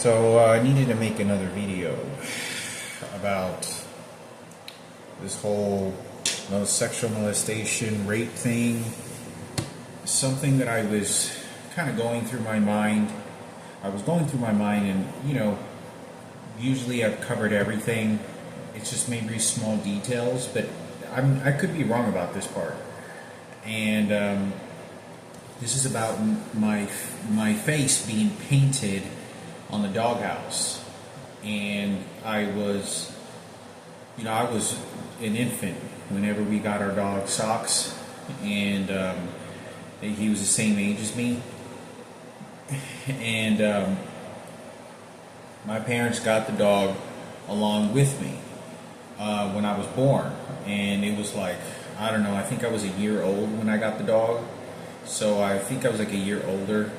So I needed to make another video about this whole sexual molestation, rape thing. Something that I was kind of going through my mind. And usually I've covered everything. It's just maybe small details, but I could be wrong about this part. And this is about my face being painted on the doghouse. And I was an infant whenever we got our dog Socks, and he was the same age as me. And my parents got the dog along with me when I was born, and it was like, I don't know, I think I was a year old when I got the dog, so I think I was like a year older,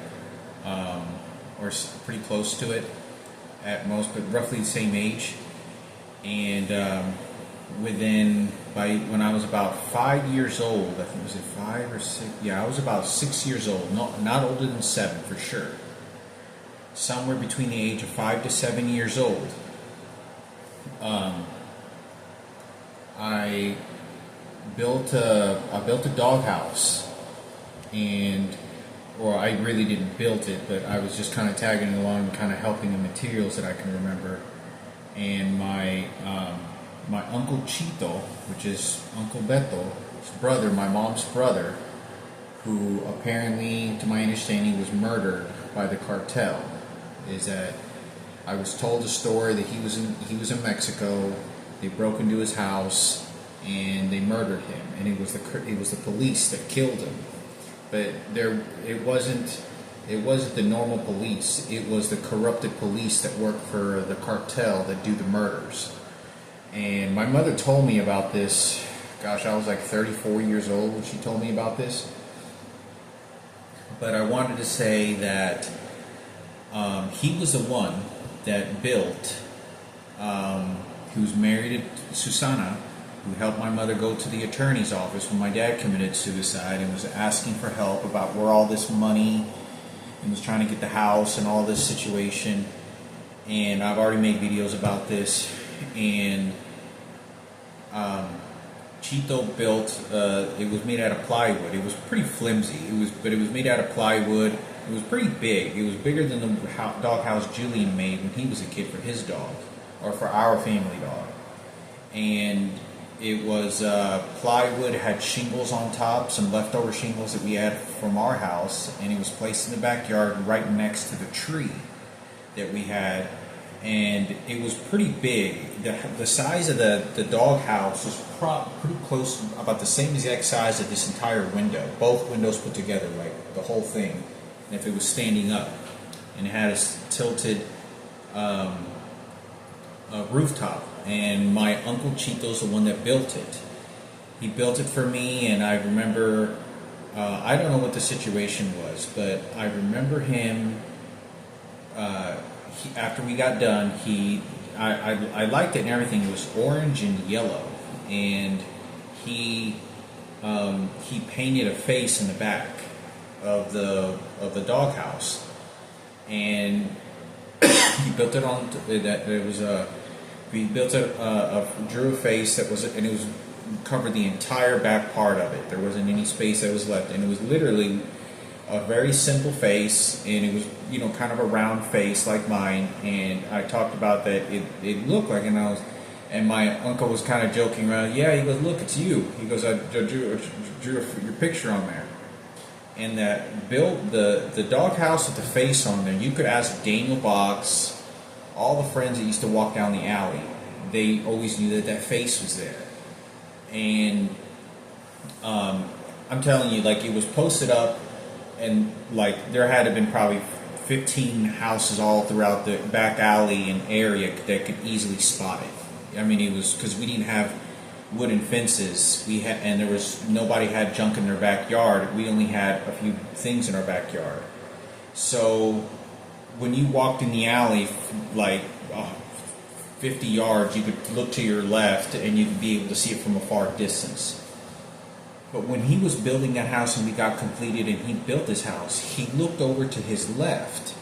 or pretty close to it at most, but roughly the same age. And when I was about 5 years old, I think, was it 5 or 6? Yeah, I was about 6 years old, not older than 7 for sure. Somewhere between the age of 5 to 7 years old. I built a doghouse, or I really didn't build it, but I was just kind of tagging along and kind of helping the materials that I can remember. And my Uncle Chito, which is Uncle Beto's brother, my mom's brother, who apparently, to my understanding, was murdered by the cartel. Is that I was told a story that he was in Mexico. They broke into his house and they murdered him, and it was the police that killed him. But it wasn't the normal police. It was the corrupted police that worked for the cartel that do the murders. And my mother told me about this. Gosh, I was like 34 years old when she told me about this. But I wanted to say that he was the one that built, he was married to Susana, who helped my mother go to the attorney's office when my dad committed suicide and was asking for help about where all this money, and was trying to get the house and all this situation. And I've already made videos about this. And Chito built, it was made out of plywood. It was pretty flimsy. But it was made out of plywood. It was pretty big. It was bigger than the doghouse Julian made when he was a kid for his dog, or for our family dog. And it was plywood, had shingles on top, some leftover shingles that we had from our house, and it was placed in the backyard right next to the tree that we had. And it was pretty big. The size of the doghouse was pretty close, about the same exact size of this entire window. Both windows put together, like the whole thing. And if it was standing up, and it had a tilted rooftop. And my Uncle Chito's the one that built it. He built it for me, and I remember, I don't know what the situation was, but I remember him, after we got done, I liked it and everything. It was orange and yellow, and he painted a face in the back of the doghouse, and he built it on that. It was we built drew a face that was, and it was covered the entire back part of it. There wasn't any space that was left, and it was literally a very simple face, and it was kind of a round face like mine. And I talked about that it looked like, and my uncle was kind of joking around. Yeah, he goes, "Look, it's you." He goes, "I drew your picture on there." And that built the doghouse with the face on there. You could ask Daniel Box, all the friends that used to walk down the alley. They always knew that face was there. And I'm telling you, like, it was posted up, and like there had to have been probably 15 houses all throughout the back alley and area that could easily spot it. I mean, it was because we didn't have wooden fences. And there was nobody had junk in their backyard. We only had a few things in our backyard. So when you walked in the alley, like 50 yards, you could look to your left and you could be able to see it from a far distance. But when he was building that house and we got completed and he built his house, he looked over to his left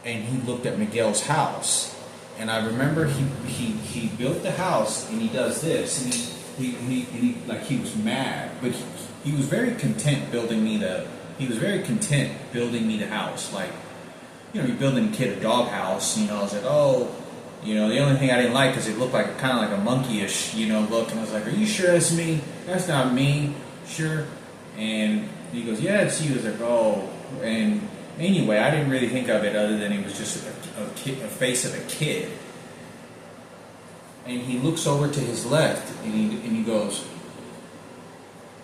and he looked at Miguel's house. And I remember he built the house, and he does this, and he like he was mad, but he was very content building me the. He was very content building me the house. Like, you're building a kid a dog house. I was like, oh, the only thing I didn't like is it looked like kind of like a monkeyish, look. And I was like, are you sure that's me? That's not me. Sure. And he goes, yeah, it's you. I was like, oh. And anyway, I didn't really think of it other than it was just a face of a kid. And he looks over to his left, and he goes,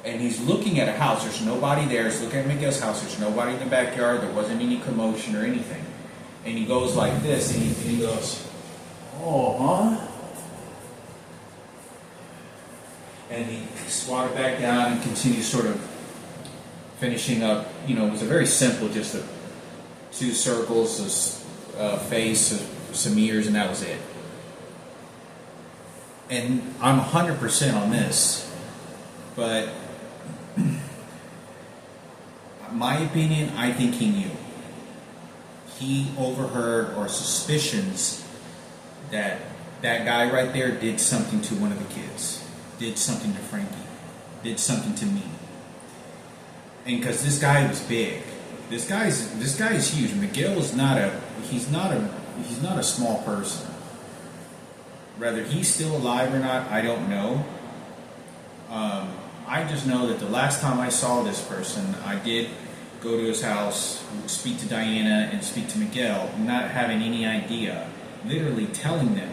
and he's looking at a house. There's nobody there. He's looking at Miguel's house. There's nobody in the backyard. There wasn't any commotion or anything. And he goes like this, and he goes, oh, huh? And he squatted back down and continued sort of finishing up. It was a very simple, just two circles, a face, some ears, and that was it. And I'm 100% on this, but my opinion, I think he knew. He overheard or suspicions that guy right there did something to one of the kids, did something to Frankie, did something to me. And because this guy was big, this guy is huge. Miguel is he's not a small person. Whether he's still alive or not, I don't know. I just know that the last time I saw this person, I did go to his house, speak to Diana and speak to Miguel, not having any idea, literally telling them,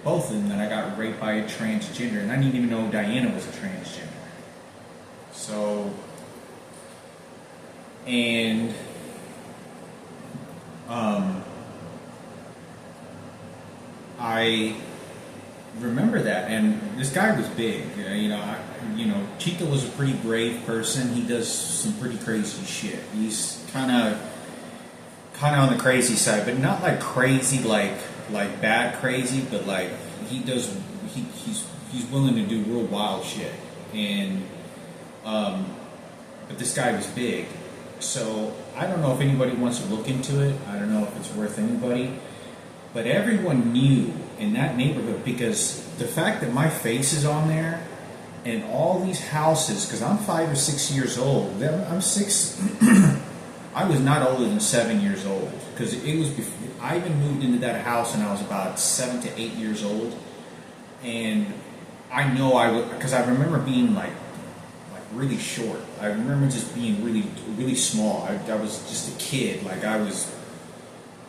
both of them, that I got raped by a transgender, and I didn't even know Diana was a transgender. So, and I remember that, and this guy was big. Chico was a pretty brave person. He does some pretty crazy shit. He's kind of on the crazy side, but not like crazy, like bad crazy, but like he's willing to do real wild shit. And but this guy was big, so I don't know if anybody wants to look into it. I don't know if it's worth anybody. But everyone knew in that neighborhood, because the fact that my face is on there and all these houses, because I'm 5 or 6 years old. I'm 6. I was not older than 7 years old, because it was before, I even moved into that house when I was about 7 to 8 years old. And I know I would, because I remember being like really short. I remember just being really, really small. I was just a kid. Like I was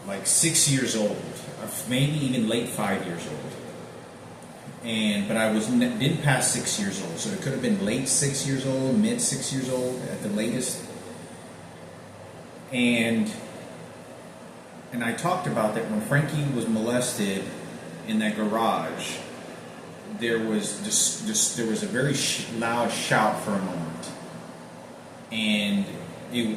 like 6 years old, maybe even late 5 years old. But I didn't pass 6 years old, so it could have been late 6 years old, mid 6 years old at the latest. And I talked about that when Frankie was molested in that garage. There was a very loud shout for a moment, and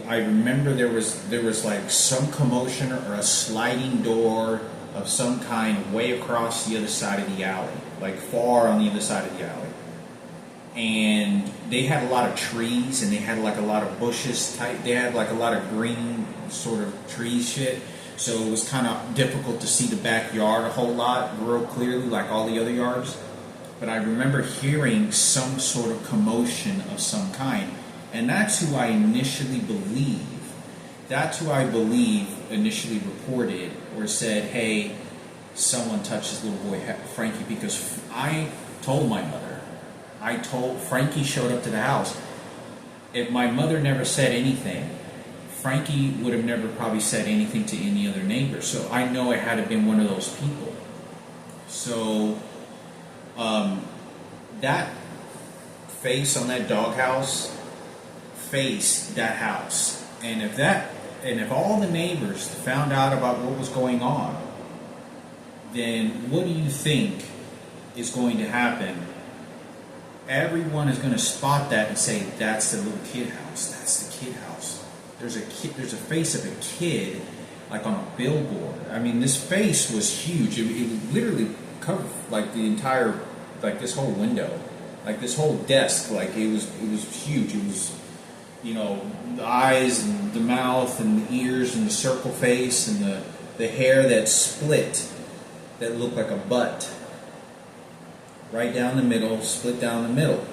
I remember there was like some commotion or a sliding door of some kind way across the other side of the alley, like far on the other side of the alley. And they had a lot of trees, and they had like a lot of bushes. They had like a lot of green sort of tree shit. So it was kind of difficult to see the backyard a whole lot real clearly, like all the other yards. But I remember hearing some sort of commotion of some kind. And that's who I initially believe. That's who I believe initially reported or said, hey, someone touched this little boy, Frankie, because I told my mother. Frankie showed up to the house. If my mother never said anything, Frankie would have never probably said anything to any other neighbor. So I know it had to have been one of those people. So that face on that doghouse faced that house. And if all the neighbors found out about what was going on, then what do you think is going to happen? Everyone is going to spot that and say, that's the little kid house. That's the kid house. There's a face of a kid, like on a billboard. I mean, this face was huge. It literally covered like the entire, like this whole window, like this whole desk. Like it was huge. It was, the eyes and the mouth and the ears and the circle face and the hair that split, that looked like a butt, right down the middle, split down the middle.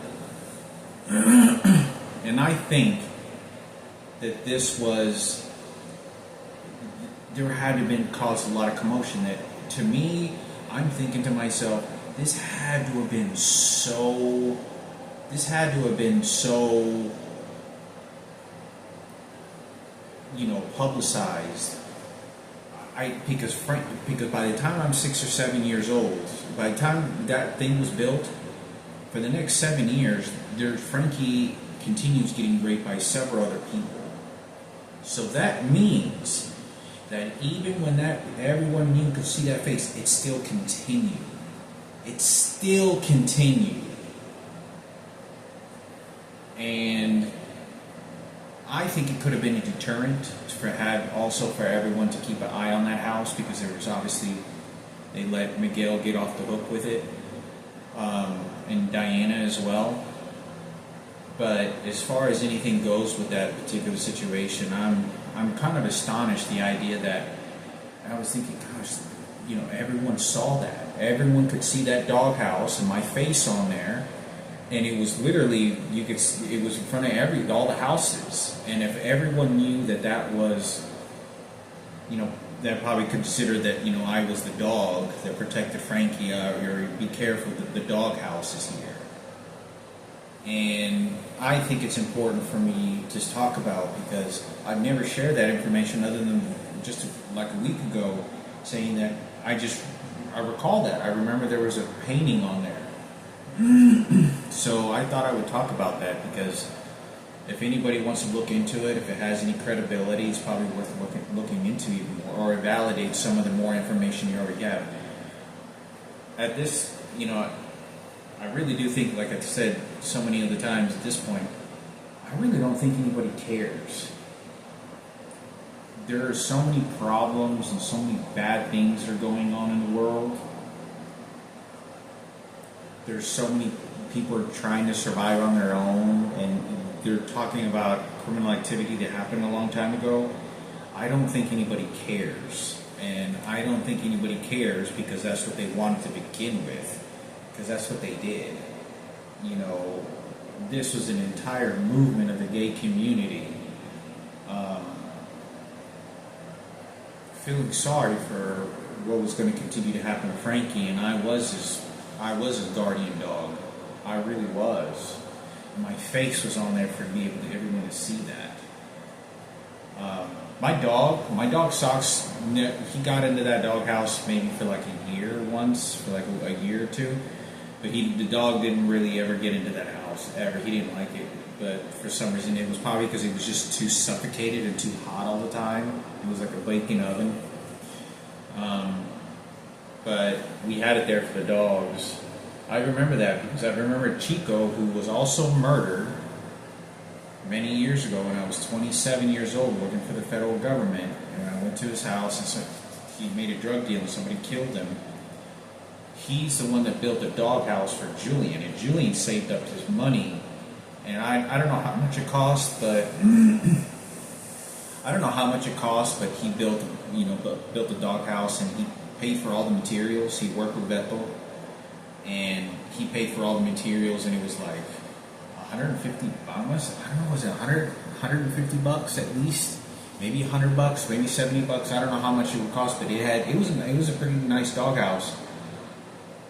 And I think that there had to have been caused a lot of commotion. That, to me, I'm thinking to myself, this had to have been so publicized. Because by the time I'm 6 or 7 years old, by the time that thing was built, for the next 7 years, Frankie continues getting raped by several other people. So that means that even when everyone knew, could see that face, it still continued. It still continued. And I think it could have been a deterrent for everyone to keep an eye on that house, because there was obviously, they let Miguel get off the hook with it, and Diana as well. But as far as anything goes with that particular situation, I'm kind of astonished, the idea that I was thinking, gosh, everyone saw that. Everyone could see that doghouse and my face on there. And it was literally, it was in front of all the houses. And if everyone knew that was, that probably considered that, I was the dog that protected Frankie, or be careful, the doghouse is here. And I think it's important for me to talk about, because I've never shared that information other than just like a week ago, saying that I recall that. I remember there was a painting on there. So I thought I would talk about that, because if anybody wants to look into it, if it has any credibility, it's probably worth looking into even more, or validate some of the more information you already have. At this, I really do think, like I said so many other times at this point, I really don't think anybody cares. There are so many problems and so many bad things that are going on in the world. There's so many people are trying to survive on their own, and they're talking about criminal activity that happened a long time ago. I don't think anybody cares. And I don't think anybody cares because that's what they wanted to begin with, because that's what they did. This was an entire movement of the gay community feeling sorry for what was going to continue to happen to Frankie, and I was his guardian dog. I really was. My face was on there for everyone to see that. My dog Socks, he got into that doghouse maybe for like a year once, for like a year or two. But the dog didn't really ever get into that house, ever. He didn't like it. But for some reason, it was probably because it was just too suffocated and too hot all the time. It was like a baking oven. But we had it there for the dogs. I remember that because I remember Chico, who was also murdered many years ago when I was 27 years old, working for the federal government. And I went to his house, and so he made a drug deal and somebody killed him. He's the one that built a doghouse for Julian, and Julian saved up his money. And I don't know how much it cost, but he built the doghouse, and he paid for all the materials. He worked with Bethel, and he paid for all the materials, and it was like 150. I don't know, was it 150 bucks at least? Maybe $100, maybe $70. I don't know how much it would cost, but it was a pretty nice doghouse.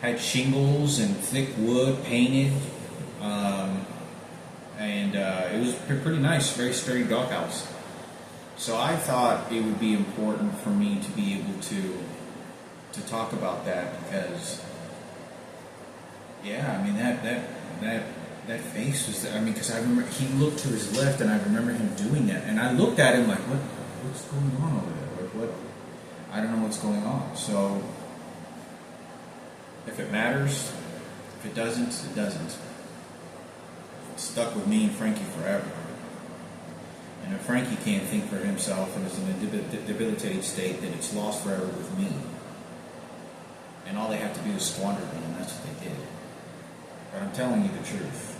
Had shingles and thick wood painted, and it was pretty nice, very sturdy doghouse. So I thought it would be important for me to be able to talk about that, because that face was there. Because I remember he looked to his left, and I remember him doing that, and I looked at him like, what's going on over there? Like, what? I don't know what's going on. So if it matters, if it doesn't, it doesn't. It's stuck with me and Frankie forever. And if Frankie can't think for himself and is in a debilitated state, then it's lost forever with me. And all they have to do is squander me, and that's what they did. But I'm telling you the truth.